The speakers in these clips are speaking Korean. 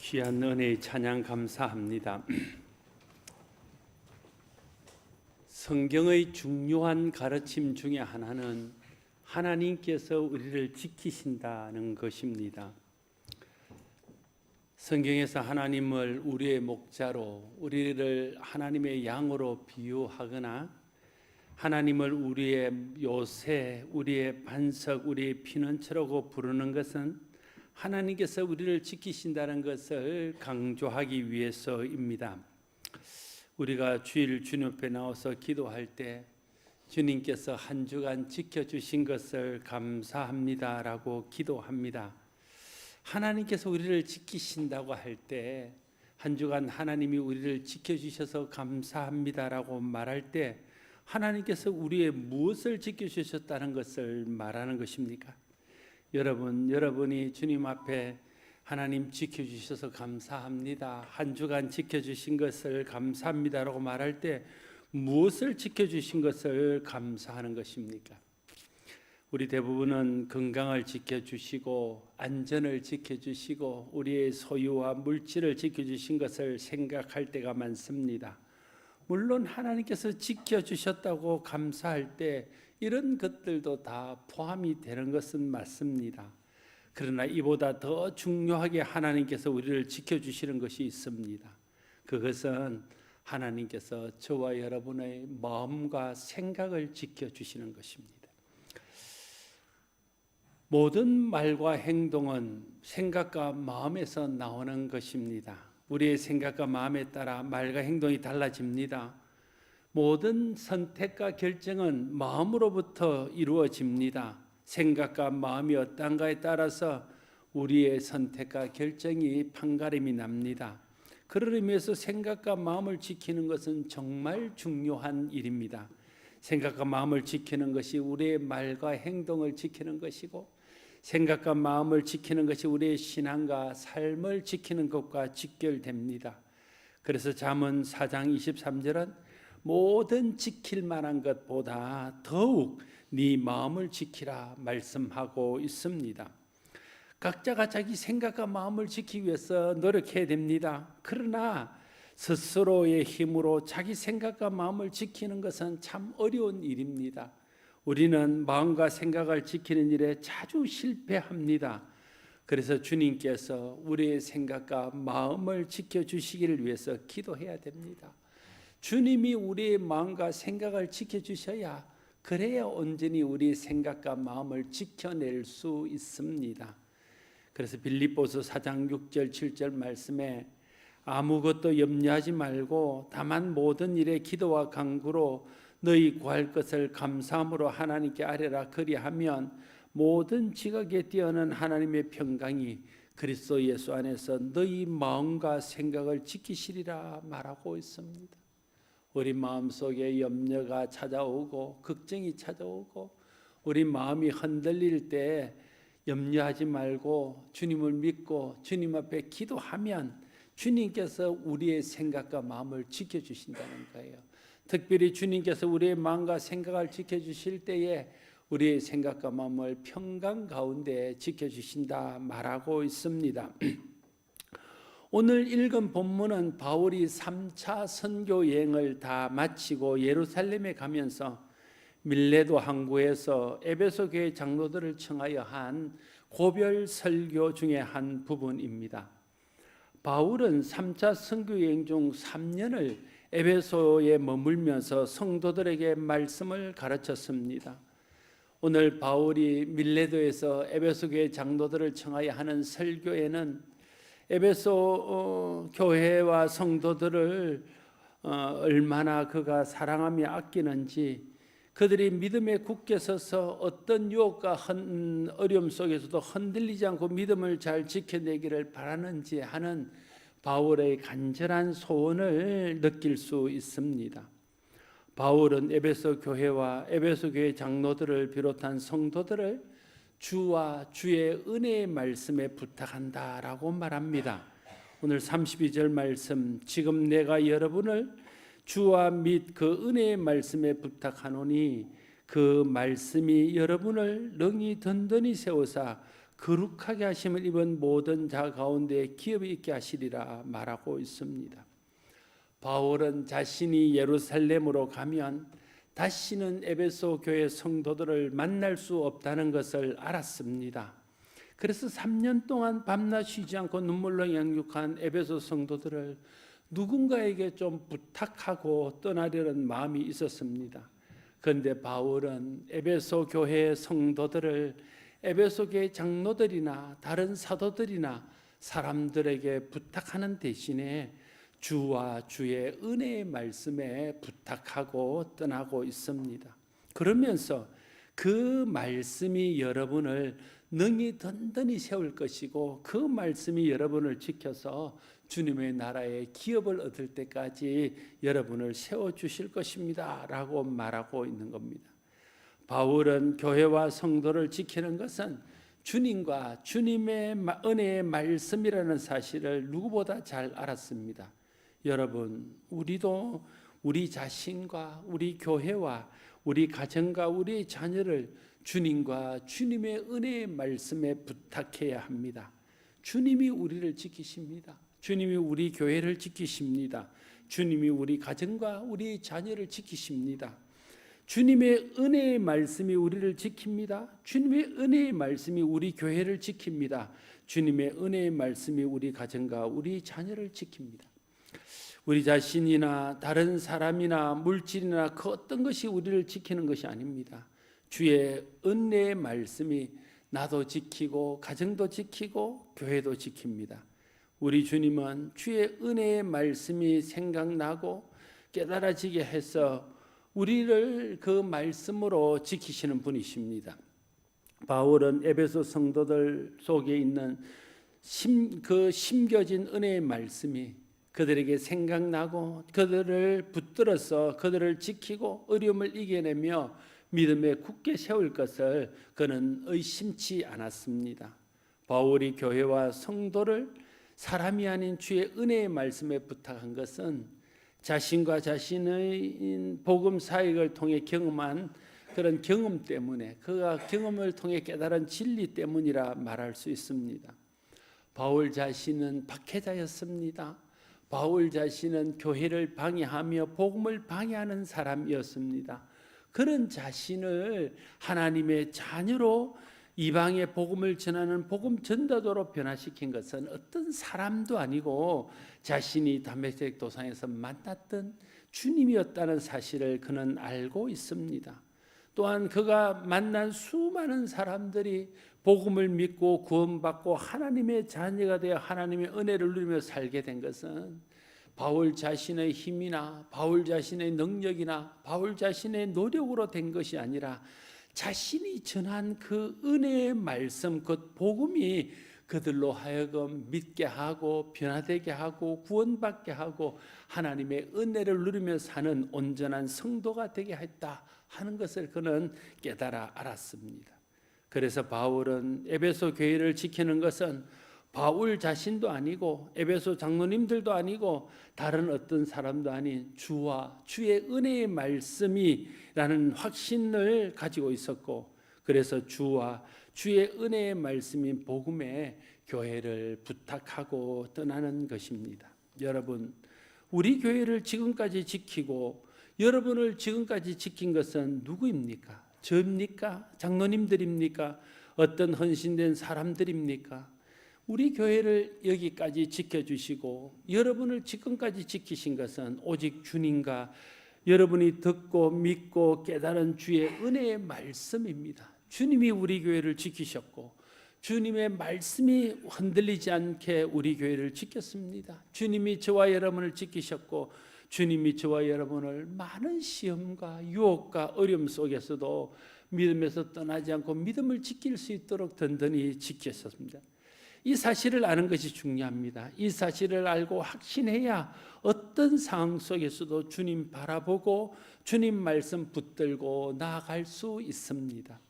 귀한 은혜의 찬양 감사합니다. 성경의 중요한 가르침 중에 하나는 하나님께서 우리를 지키신다는 것입니다. 성경에서 하나님을 우리의 목자로, 우리를 하나님의 양으로 비유하거나 하나님을 우리의 요새, 우리의 반석, 우리의 피난처라고 부르는 것은 하나님께서 우리를 지키신다는 것을 강조하기 위해서입니다. 우리가 주일 주님 앞에 나와서 기도할 때 주님께서 한 주간 지켜주신 것을 감사합니다라고 기도합니다. 하나님께서 우리를 지키신다고 할 때 한 주간 하나님이 우리를 지켜주셔서 감사합니다라고 말할 때 하나님께서 우리의 무엇을 지켜주셨다는 것을 말하는 것입니까? 여러분이 주님 앞에 하나님 지켜주셔서 감사합니다, 한 주간 지켜주신 것을 감사합니다라고 말할 때 무엇을 지켜주신 것을 감사하는 것입니까? 우리 대부분은 건강을 지켜주시고 안전을 지켜주시고 우리의 소유와 물질을 지켜주신 것을 생각할 때가 많습니다. 물론 하나님께서 지켜주셨다고 감사할 때 이런 것들도 다 포함이 되는 것은 맞습니다. 그러나 이보다 더 중요하게 하나님께서 우리를 지켜주시는 것이 있습니다. 그것은 하나님께서 저와 여러분의 마음과 생각을 지켜주시는 것입니다. 모든 말과 행동은 생각과 마음에서 나오는 것입니다. 우리의 생각과 마음에 따라 말과 행동이 달라집니다. 모든 선택과 결정은 마음으로부터 이루어집니다. 생각과 마음이 어떤가에 따라서 우리의 선택과 결정이 판가름이 납니다. 그런 의미에서 생각과 마음을 지키는 것은 정말 중요한 일입니다. 생각과 마음을 지키는 것이 우리의 말과 행동을 지키는 것이고, 생각과 마음을 지키는 것이 우리의 신앙과 삶을 지키는 것과 직결됩니다. 그래서 잠언 4장 23절은 모든 지킬 만한 것보다 더욱 네 마음을 지키라 말씀하고 있습니다. 각자가 자기 생각과 마음을 지키기 위해서 노력해야 됩니다. 그러나 스스로의 힘으로 자기 생각과 마음을 지키는 것은 참 어려운 일입니다. 우리는 마음과 생각을 지키는 일에 자주 실패합니다. 그래서 주님께서 우리의 생각과 마음을 지켜주시기를 위해서 기도해야 됩니다. 주님이 우리의 마음과 생각을 지켜주셔야, 그래야 온전히 우리의 생각과 마음을 지켜낼 수 있습니다. 그래서 빌립보서 4장 6절 7절 말씀에 아무것도 염려하지 말고 다만 모든 일에 기도와 간구로 너희 구할 것을 감사함으로 하나님께 아뢰라. 그리하면 모든 지각에 뛰어난 하나님의 평강이 그리스도 예수 안에서 너희 마음과 생각을 지키시리라 말하고 있습니다. 우리 마음속에 염려가 찾아오고 걱정이 찾아오고 우리 마음이 흔들릴 때 염려하지 말고 주님을 믿고 주님 앞에 기도하면 주님께서 우리의 생각과 마음을 지켜주신다는 거예요. 특별히 주님께서 우리의 마음과 생각을 지켜주실 때에 우리의 생각과 마음을 평강 가운데 지켜주신다 말하고 있습니다. 오늘 읽은 본문은 바울이 3차 선교 여행을 다 마치고 예루살렘에 가면서 밀레도 항구에서 에베소 교회 장로들을 청하여 한 고별 설교 중에 한 부분입니다. 바울은 3차 선교 여행 중 3년을 에베소에 머물면서 성도들에게 말씀을 가르쳤습니다. 오늘 바울이 밀레도에서 에베소 교회 장로들을 청하여 하는 설교에는 에베소 교회와 성도들을 얼마나 그가 사랑하며 아끼는지, 그들이 믿음에 굳게 서서 어떤 유혹과 어려움 속에서도 흔들리지 않고 믿음을 잘 지켜내기를 바라는지 하는 바울의 간절한 소원을 느낄 수 있습니다. 바울은 에베소 교회와 에베소 교회 장로들을 비롯한 성도들을 주와 주의 은혜의 말씀에 부탁한다라고 말합니다. 오늘 32절 말씀, 지금 내가 여러분을 주와 및 그 은혜의 말씀에 부탁하노니 그 말씀이 여러분을 능히 든든히 세우사 거룩하게 하심을 입은 모든 자 가운데 기업이 있게 하시리라 말하고 있습니다. 바울은 자신이 예루살렘으로 가면 다시는 에베소 교회 성도들을 만날 수 없다는 것을 알았습니다. 그래서 3년 동안 밤낮 쉬지 않고 눈물로 양육한 에베소 성도들을 누군가에게 좀 부탁하고 떠나려는 마음이 있었습니다. 그런데 바울은 에베소 교회 성도들을 에베소 교회 장로들이나 다른 사도들이나 사람들에게 부탁하는 대신에 주와 주의 은혜의 말씀에 부탁하고 떠나고 있습니다. 그러면서 그 말씀이 여러분을 능히 든든히 세울 것이고 그 말씀이 여러분을 지켜서 주님의 나라의 기업을 얻을 때까지 여러분을 세워주실 것입니다 라고 말하고 있는 겁니다. 바울은 교회와 성도를 지키는 것은 주님과 주님의 은혜의 말씀이라는 사실을 누구보다 잘 알았습니다. 여러분, 우리도 우리 자신과 우리 교회와 우리 가정과 우리 자녀를 주님과 주님의 은혜의 말씀에 부탁해야 합니다. 주님이 우리를 지키십니다. 주님이 우리 교회를 지키십니다. 주님이 우리 가정과 우리 자녀를 지키십니다. 주님의 은혜의 말씀이 우리를 지킵니다. 주님의 은혜의 말씀이 우리 교회를 지킵니다. 주님의 은혜의 말씀이 우리 가정과 우리 자녀를 지킵니다. 우리 자신이나 다른 사람이나 물질이나 그 어떤 것이 우리를 지키는 것이 아닙니다. 주의 은혜의 말씀이 나도 지키고 가정도 지키고 교회도 지킵니다. 우리 주님은 주의 은혜의 말씀이 생각나고 깨달아지게 해서 우리를 그 말씀으로 지키시는 분이십니다. 바울은 에베소 성도들 속에 있는 그 심겨진 은혜의 말씀이 그들에게 생각나고 그들을 붙들어서 그들을 지키고 어려움을 이겨내며 믿음에 굳게 세울 것을 그는 의심치 않았습니다. 바울이 교회와 성도를 사람이 아닌 주의 은혜의 말씀에 부탁한 것은 자신과 자신의 복음 사역을 통해 경험한 그런 경험 때문에 그가 경험을 통해 깨달은 진리 때문이라 말할 수 있습니다. 바울 자신은 박해자였습니다. 바울 자신은 교회를 방해하며 복음을 방해하는 사람이었습니다. 그런 자신을 하나님의 자녀로 이방의 복음을 전하는 복음 전도자로 변화시킨 것은 어떤 사람도 아니고 자신이 다메섹 도상에서 만났던 주님이었다는 사실을 그는 알고 있습니다. 또한 그가 만난 수많은 사람들이 복음을 믿고 구원받고 하나님의 자녀가 되어 하나님의 은혜를 누리며 살게 된 것은 바울 자신의 힘이나 바울 자신의 능력이나 바울 자신의 노력으로 된 것이 아니라 자신이 전한 그 은혜의 말씀, 그 복음이 그들로 하여금 믿게 하고 변화되게 하고 구원받게 하고 하나님의 은혜를 누리며 사는 온전한 성도가 되게 했다 하는 것을 그는 깨달아 알았습니다. 그래서 바울은 에베소 교회를 지키는 것은 바울 자신도 아니고 에베소 장로님들도 아니고 다른 어떤 사람도 아닌 주와 주의 은혜의 말씀이라는 확신을 가지고 있었고, 그래서 주와 주의 은혜의 말씀인 복음에 교회를 부탁하고 떠나는 것입니다. 여러분, 우리 교회를 지금까지 지키고 여러분을 지금까지 지킨 것은 누구입니까? 저입니까? 장로님들입니까? 어떤 헌신된 사람들입니까? 우리 교회를 여기까지 지켜주시고 여러분을 지금까지 지키신 것은 오직 주님과 여러분이 듣고 믿고 깨달은 주의 은혜의 말씀입니다. 주님이 우리 교회를 지키셨고 주님의 말씀이 흔들리지 않게 우리 교회를 지켰습니다. 주님이 저와 여러분을 지키셨고 주님이 저와 여러분을 많은 시험과 유혹과 어려움 속에서도 믿음에서 떠나지 않고 믿음을 지킬 수 있도록 든든히 지켰습니다. 이 사실을 아는 것이 중요합니다. 이 사실을 알고 확신해야 어떤 상황 속에서도 주님 바라보고 주님 말씀 붙들고 나아갈 수 있습니다.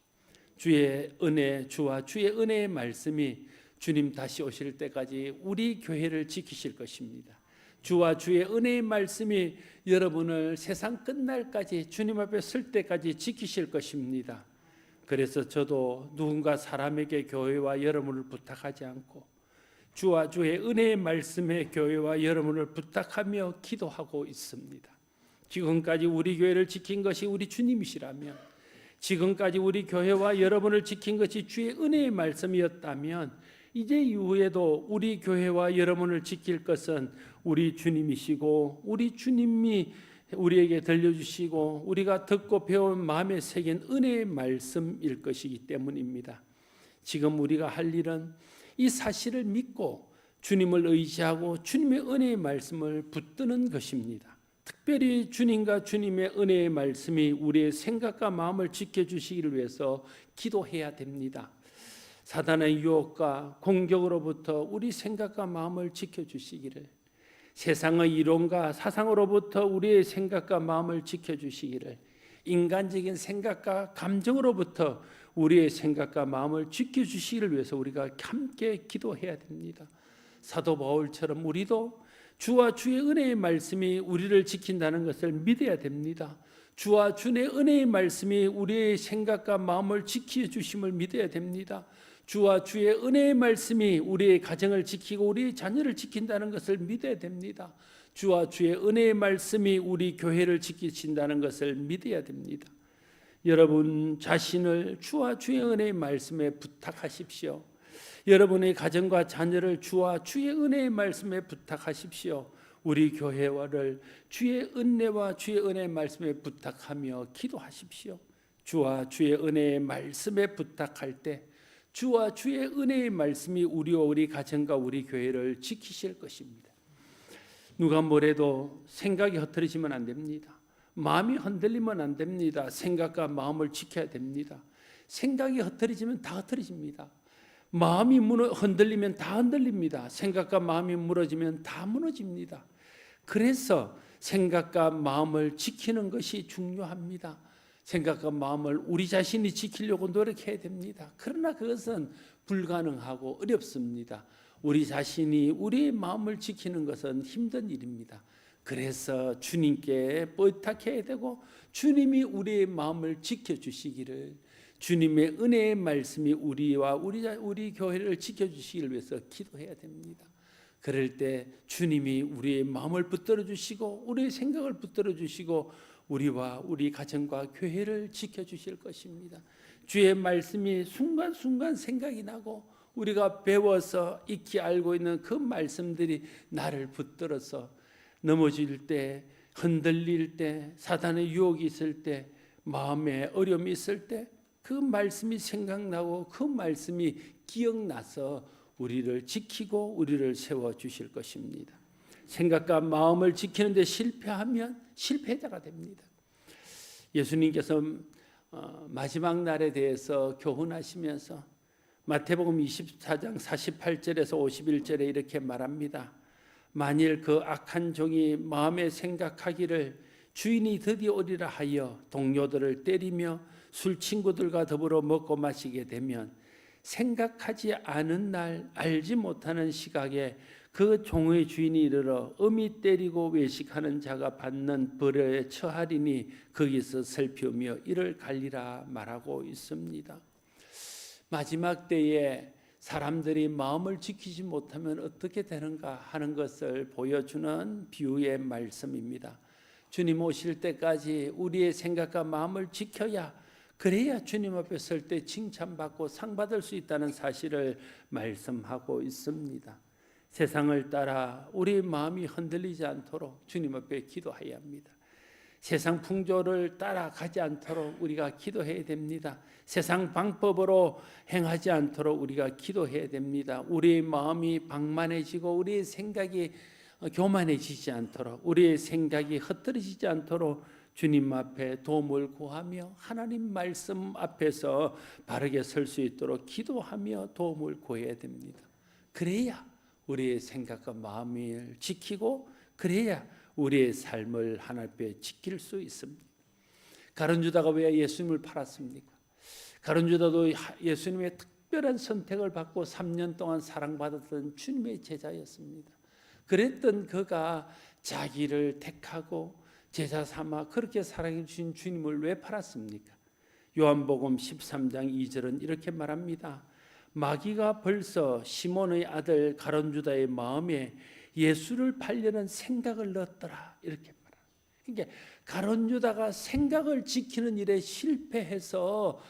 주의 은혜, 주와 주의 은혜의 말씀이 주님 다시 오실 때까지 우리 교회를 지키실 것입니다. 주와 주의 은혜의 말씀이 여러분을 세상 끝날까지 주님 앞에 설 때까지 지키실 것입니다. 그래서 저도 누군가 사람에게 교회와 여러분을 부탁하지 않고 주와 주의 은혜의 말씀에 교회와 여러분을 부탁하며 기도하고 있습니다. 지금까지 우리 교회를 지킨 것이 우리 주님이시라면, 지금까지 우리 교회와 여러분을 지킨 것이 주의 은혜의 말씀이었다면, 이제 이후에도 우리 교회와 여러분을 지킬 것은 우리 주님이시고, 우리 주님이 우리에게 들려주시고 우리가 듣고 배운 마음에 새긴 은혜의 말씀일 것이기 때문입니다. 지금 우리가 할 일은 이 사실을 믿고 주님을 의지하고 주님의 은혜의 말씀을 붙드는 것입니다. 특별히 주님과 주님의 은혜의 말씀이 우리의 생각과 마음을 지켜주시기를 위해서 기도해야 됩니다. 사단의 유혹과 공격으로부터 우리 생각과 마음을 지켜주시기를, 세상의 이론과 사상으로부터 우리의 생각과 마음을 지켜주시기를, 인간적인 생각과 감정으로부터 우리의 생각과 마음을 지켜주시기를 위해서 우리가 함께 기도해야 됩니다. 사도 바울처럼 우리도 주와 주의 은혜의 말씀이 우리를 지킨다는 것을 믿어야 됩니다. 주와 주의 은혜의 말씀이 우리의 생각과 마음을 지켜주심을 믿어야 됩니다. 주와 주의 은혜의 말씀이 우리의 가정을 지키고 우리의 자녀를 지킨다는 것을 믿어야 됩니다. 주와 주의 은혜의 말씀이 우리 교회를 지키신다는 것을 믿어야 됩니다. 여러분 자신을 주와 주의 은혜의 말씀에 부탁하십시오. 여러분의 가정과 자녀를 주와 주의 은혜의 말씀에 부탁하십시오. 우리 교회와를 주의 은혜와 주의 은혜의 말씀에 부탁하며 기도하십시오. 주와 주의 은혜의 말씀에 부탁할 때 주와 주의 은혜의 말씀이 우리와 우리 가정과 우리 교회를 지키실 것입니다. 누가 뭐래도 생각이 흐트러지면 안 됩니다. 마음이 흔들리면 안 됩니다. 생각과 마음을 지켜야 됩니다. 생각이 흐트러지면 다 흐트러집니다. 마음이 흔들리면 다 흔들립니다. 생각과 마음이 무너지면 다 무너집니다. 그래서 생각과 마음을 지키는 것이 중요합니다. 생각과 마음을 우리 자신이 지키려고 노력해야 됩니다. 그러나 그것은 불가능하고 어렵습니다. 우리 자신이 우리의 마음을 지키는 것은 힘든 일입니다. 그래서 주님께 부탁해야 되고 주님이 우리의 마음을 지켜주시기를, 주님의 은혜의 말씀이 우리와 우리 교회를 지켜주시기를 위해서 기도해야 됩니다. 그럴 때 주님이 우리의 마음을 붙들어 주시고 우리의 생각을 붙들어 주시고 우리와 우리 가정과 교회를 지켜주실 것입니다. 주의 말씀이 순간순간 생각이 나고 우리가 배워서 익히 알고 있는 그 말씀들이 나를 붙들어서 넘어질 때, 흔들릴 때, 사단의 유혹이 있을 때, 마음에 어려움이 있을 때 그 말씀이 생각나고 그 말씀이 기억나서 우리를 지키고 우리를 세워주실 것입니다. 생각과 마음을 지키는 데 실패하면 실패자가 됩니다. 예수님께서 마지막 날에 대해서 교훈하시면서 마태복음 24장 48절에서 51절에 이렇게 말합니다. 만일 그 악한 종이 마음에 생각하기를 주인이 드디어 오리라 하여 동료들을 때리며 술 친구들과 더불어 먹고 마시게 되면 생각하지 않은 날 알지 못하는 시각에 그 종의 주인이 이르러 엄히 때리고 외식하는 자가 받는 벌에 처하리니 거기서 살피우며 이를 갈리라 말하고 있습니다. 마지막 때에 사람들이 마음을 지키지 못하면 어떻게 되는가 하는 것을 보여주는 비유의 말씀입니다. 주님 오실 때까지 우리의 생각과 마음을 지켜야, 그래야 주님 앞에 설 때 칭찬받고 상 받을 수 있다는 사실을 말씀하고 있습니다. 세상을 따라 우리 마음이 흔들리지 않도록 주님 앞에 기도해야 합니다. 세상 풍조를 따라가지 않도록 우리가 기도해야 됩니다. 세상 방법으로 행하지 않도록 우리가 기도해야 됩니다. 우리의 마음이 방만해지고 우리의 생각이 교만해지지 않도록, 우리의 생각이 흩어지지 않도록 주님 앞에 도움을 구하며 하나님 말씀 앞에서 바르게 설 수 있도록 기도하며 도움을 구해야 됩니다. 그래야 우리의 생각과 마음을 지키고 그래야 우리의 삶을 하나님 앞에 지킬 수 있습니다. 가룟 유다가 왜 예수님을 팔았습니까? 가룟 유다도 예수님의 특별한 선택을 받고 3년 동안 사랑받았던 주님의 제자였습니다. 그랬던 그가 자기를 택하고 제자 삼아 그렇게 사랑해 주신 주님을 왜 팔았습니까? 요한복음 13장 2절은 이렇게 말합니다. 마귀가 벌써 시몬의 아들 가룟유다의 마음에 예수를 팔려는 생각을 넣었더라, 이렇게 말합니다. 그러니까 가룟유다가 생각을 지키는 일에 실패해서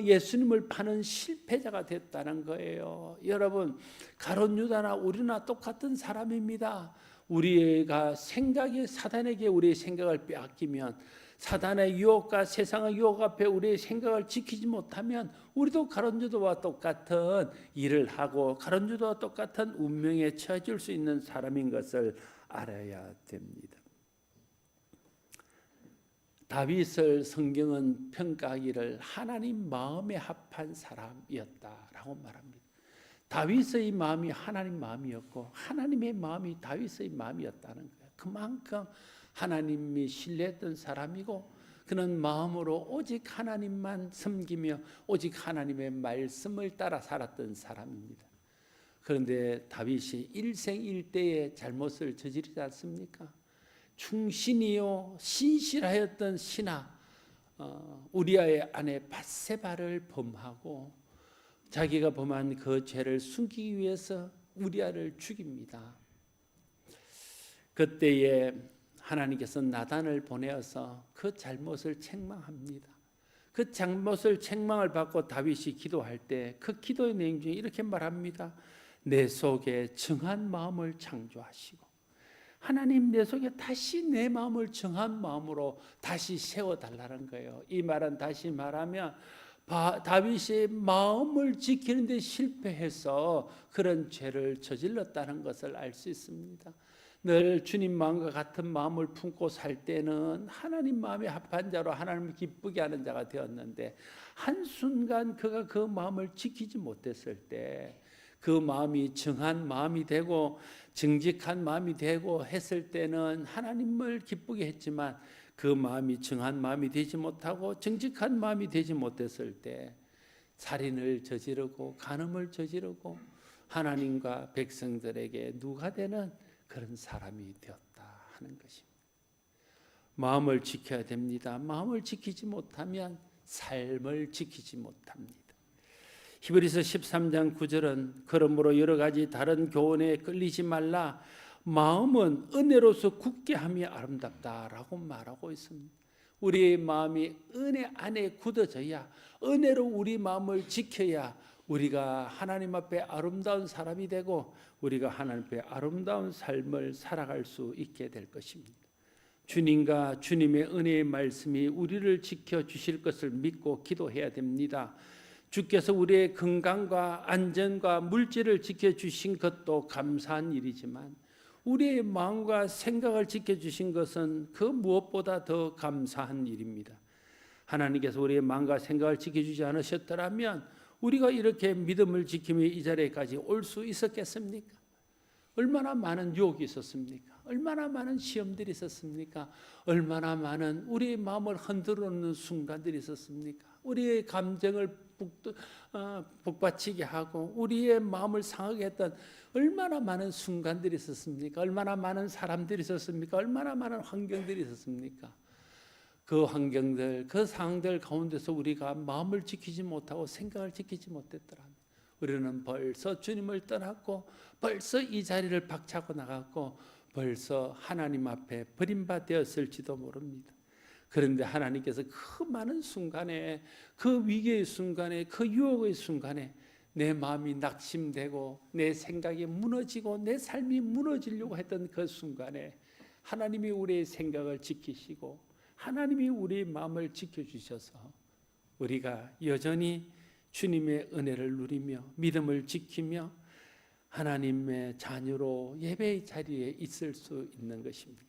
예수님을 파는 실패자가 됐다는 거예요. 여러분, 가룟유다나 우리나 똑같은 사람입니다. 우리가 생각이 사단에게 우리의 생각을 빼앗기면, 사단의 유혹과 세상의 유혹 앞에 우리의 생각을 지키지 못하면 우리도 가룟유다와 똑같은 일을 하고 가룟유다와 똑같은 운명에 처해질 수 있는 사람인 것을 알아야 됩니다. 다윗을 성경은 평가하기를 하나님 마음에 합한 사람이었다라고 말합니다. 다윗의 마음이 하나님 마음이었고 하나님의 마음이 다윗의 마음이었다는 거예요. 그만큼 하나님이 신뢰했던 사람이고 그는 마음으로 오직 하나님만 섬기며 오직 하나님의 말씀을 따라 살았던 사람입니다. 그런데 다윗이 일생일대의 잘못을 저지르지 않습니까? 충신이요 신실하였던 신하 우리아의 아내 밧세바를 범하고 자기가 범한 그 죄를 숨기기 위해서 우리아를 죽입니다. 그때에 하나님께서 나단을 보내어서 그 잘못을 책망합니다. 그 잘못을 책망을 받고 다윗이 기도할 때 그 기도의 내용 중에 이렇게 말합니다. 내 속에 정한 마음을 창조하시고 하나님 내 속에 다시 내 마음을 정한 마음으로 다시 세워달라는 거예요. 이 말은 다시 말하면 다윗이 마음을 지키는 데 실패해서 그런 죄를 저질렀다는 것을 알 수 있습니다. 늘 주님 마음과 같은 마음을 품고 살 때는 하나님 마음에 합한 자로 하나님을 기쁘게 하는 자가 되었는데 한순간 그가 그 마음을 지키지 못했을 때 그 마음이 정한 마음이 되고 정직한 마음이 되고 했을 때는 하나님을 기쁘게 했지만 그 마음이 정한 마음이 되지 못하고 정직한 마음이 되지 못했을 때 살인을 저지르고 간음을 저지르고 하나님과 백성들에게 누가 되는 그런 사람이 되었다 하는 것입니다. 마음을 지켜야 됩니다. 마음을 지키지 못하면 삶을 지키지 못합니다. 히브리서 13장 9절은 그러므로 여러 가지 다른 교훈에 끌리지 말라 마음은 은혜로서 굳게 함이 아름답다라고 말하고 있습니다. 우리의 마음이 은혜 안에 굳어져야 은혜로 우리 마음을 지켜야 우리가 하나님 앞에 아름다운 사람이 되고 우리가 하나님 앞에 아름다운 삶을 살아갈 수 있게 될 것입니다. 주님과 주님의 은혜의 말씀이 우리를 지켜주실 것을 믿고 기도해야 됩니다. 주께서 우리의 건강과 안전과 물질을 지켜주신 것도 감사한 일이지만 우리의 마음과 생각을 지켜주신 것은 그 무엇보다 더 감사한 일입니다. 하나님께서 우리의 마음과 생각을 지켜주지 않으셨더라면 우리가 이렇게 믿음을 지키며 이 자리에까지 올 수 있었겠습니까? 얼마나 많은 유혹이 있었습니까? 얼마나 많은 시험들이 있었습니까? 얼마나 많은 우리의 마음을 흔들어 놓는 순간들이 있었습니까? 우리의 감정을 북받치게 하고 우리의 마음을 상하게 했던 얼마나 많은 순간들이 있었습니까? 얼마나 많은 사람들이 있었습니까? 얼마나 많은 환경들이 있었습니까? 그 환경들, 그 상황들 가운데서 우리가 마음을 지키지 못하고 생각을 지키지 못했더라면 우리는 벌써 주님을 떠났고 벌써 이 자리를 박차고 나갔고 벌써 하나님 앞에 버림받았을지도 모릅니다. 그런데 하나님께서 그 많은 순간에 그 위기의 순간에 그 유혹의 순간에 내 마음이 낙심되고 내 생각이 무너지고 내 삶이 무너지려고 했던 그 순간에 하나님이 우리의 생각을 지키시고 하나님이 우리의 마음을 지켜주셔서 우리가 여전히 주님의 은혜를 누리며 믿음을 지키며 하나님의 자녀로 예배의 자리에 있을 수 있는 것입니다.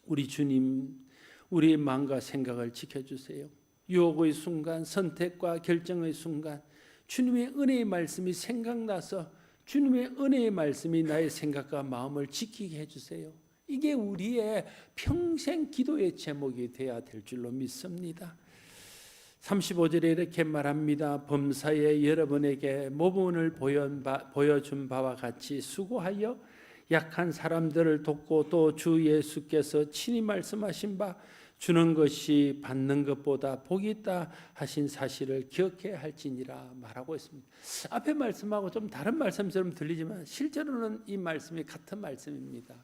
우리 주님, 우리의 마음과 생각을 지켜주세요. 유혹의 순간, 선택과 결정의 순간 주님의 은혜의 말씀이 생각나서 주님의 은혜의 말씀이 나의 생각과 마음을 지키게 해주세요. 이게 우리의 평생 기도의 제목이 되어야 될 줄로 믿습니다. 35절에 이렇게 말합니다. 범사에 여러분에게 모범을 보여준 바와 같이 수고하여 약한 사람들을 돕고 또 주 예수께서 친히 말씀하신 바 주는 것이 받는 것보다 복이 있다 하신 사실을 기억해야 할지니라 말하고 있습니다. 앞에 말씀하고 좀 다른 말씀처럼 들리지만 실제로는 이 말씀이 같은 말씀입니다.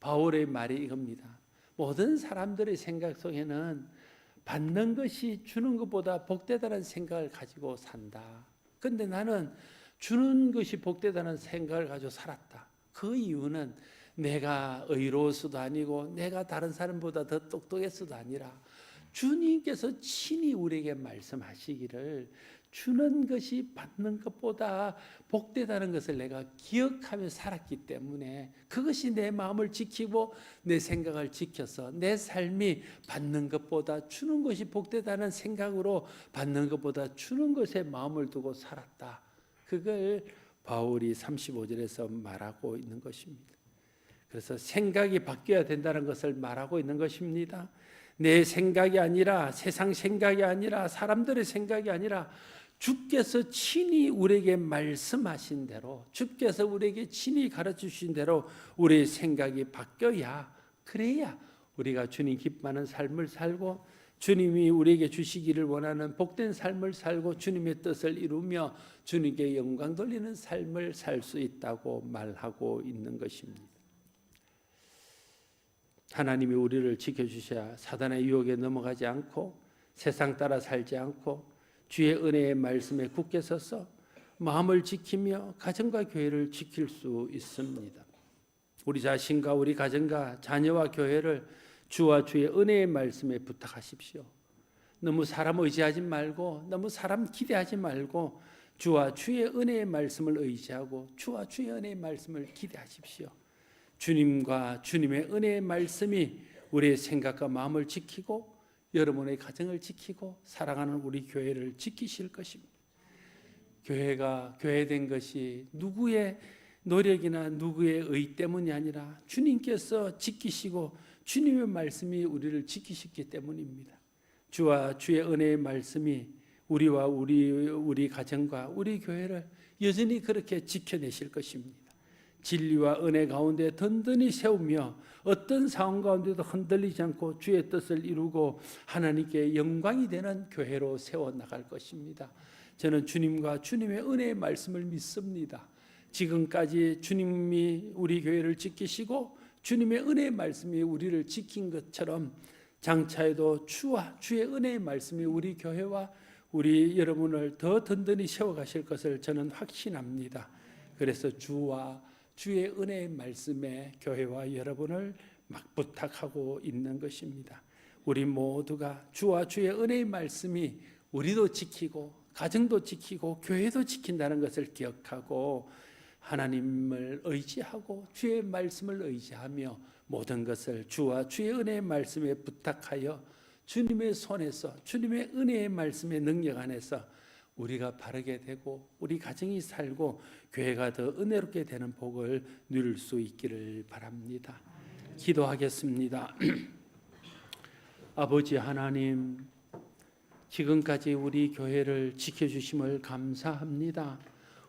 바울의 말이 이겁니다. 모든 사람들의 생각 속에는 받는 것이 주는 것보다 복되다는 생각을 가지고 산다. 그런데 나는 주는 것이 복되다는 생각을 가지고 살았다. 그 이유는 내가 의로워서도 아니고 내가 다른 사람보다 더 똑똑해서도 아니라 주님께서 친히 우리에게 말씀하시기를 주는 것이 받는 것보다 복되다는 것을 내가 기억하며 살았기 때문에 그것이 내 마음을 지키고 내 생각을 지켜서 내 삶이 받는 것보다 주는 것이 복되다는 생각으로 받는 것보다 주는 것에 마음을 두고 살았다. 그걸 바울이 35절에서 말하고 있는 것입니다. 그래서 생각이 바뀌어야 된다는 것을 말하고 있는 것입니다. 내 생각이 아니라 세상 생각이 아니라 사람들의 생각이 아니라 주께서 친히 우리에게 말씀하신 대로 주께서 우리에게 친히 가르쳐주신 대로 우리의 생각이 바뀌어야 그래야 우리가 주님 기뻐하는 삶을 살고 주님이 우리에게 주시기를 원하는 복된 삶을 살고 주님의 뜻을 이루며 주님께 영광 돌리는 삶을 살 수 있다고 말하고 있는 것입니다. 하나님이 우리를 지켜주셔야 사단의 유혹에 넘어가지 않고 세상 따라 살지 않고 주의 은혜의 말씀에 굳게 서서 마음을 지키며 가정과 교회를 지킬 수 있습니다. 우리 자신과 우리 가정과 자녀와 교회를 주와 주의 은혜의 말씀에 부탁하십시오. 너무 사람 의지하지 말고 너무 사람 기대하지 말고 주와 주의 은혜의 말씀을 의지하고 주와 주의 은혜의 말씀을 기대하십시오. 주님과 주님의 은혜의 말씀이 우리의 생각과 마음을 지키고 여러분의 가정을 지키고 사랑하는 우리 교회를 지키실 것입니다. 교회가 교회된 것이 누구의 노력이나 누구의 의 때문이 아니라 주님께서 지키시고 주님의 말씀이 우리를 지키셨기 때문입니다. 주와 주의 은혜의 말씀이 우리와 우리 가정과 우리 교회를 여전히 그렇게 지켜내실 것입니다. 진리와 은혜 가운데 든든히 세우며 어떤 상황 가운데도 흔들리지 않고 주의 뜻을 이루고 하나님께 영광이 되는 교회로 세워나갈 것입니다. 저는 주님과 주님의 은혜의 말씀을 믿습니다. 지금까지 주님이 우리 교회를 지키시고 주님의 은혜의 말씀이 우리를 지킨 것처럼 장차에도 주와 주의 은혜의 말씀이 우리 교회와 우리 여러분을 더 든든히 세워가실 것을 저는 확신합니다. 그래서 주와 주의 은혜의 말씀에 교회와 여러분을 막 부탁하고 있는 것입니다. 우리 모두가 주와 주의 은혜의 말씀이 우리도 지키고 가정도 지키고 교회도 지킨다는 것을 기억하고 하나님을 의지하고 주의 말씀을 의지하며 모든 것을 주와 주의 은혜의 말씀에 부탁하여 주님의 손에서 주님의 은혜의 말씀의 능력 안에서 우리가 바르게 되고 우리 가정이 살고 교회가 더 은혜롭게 되는 복을 누릴 수 있기를 바랍니다. 기도하겠습니다. 아버지 하나님, 지금까지 우리 교회를 지켜주심을 감사합니다.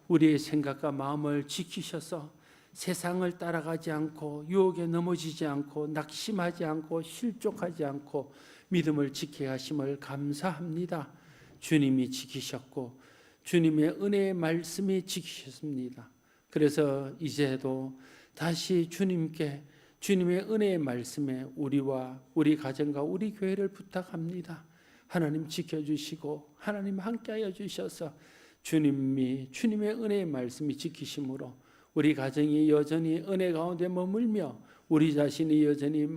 우리의 생각과 마음을 지키셔서 세상을 따라가지 않고 유혹에 넘어지지 않고 낙심하지 않고 실족하지 않고 믿음을 지켜야 하심을 감사합니다. 주님이 지키셨고 주님의 은혜의 말씀이 지키셨습니다. 그래서 이제도 다시 주님께 주님의 은혜의 말씀에 우리와 우리 가정과 우리 교회를 부탁합니다. 하나님 지켜주시고 하나님 함께하여 주셔서 주님의 은혜의 말씀이 지키심으로 우리 가정이 여전히 은혜 가운데 머물며 우리 자신이 여전히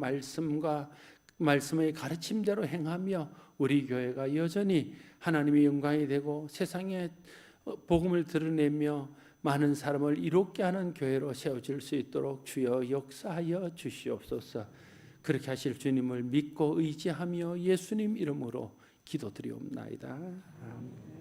말씀의 가르침대로 행하며 우리 교회가 여전히 하나님의 영광이 되고 세상에 복음을 드러내며 많은 사람을 이롭게 하는 교회로 세워질 수 있도록 주여 역사하여 주시옵소서. 그렇게 하실 주님을 믿고 의지하며 예수님 이름으로 기도드리옵나이다. 아멘.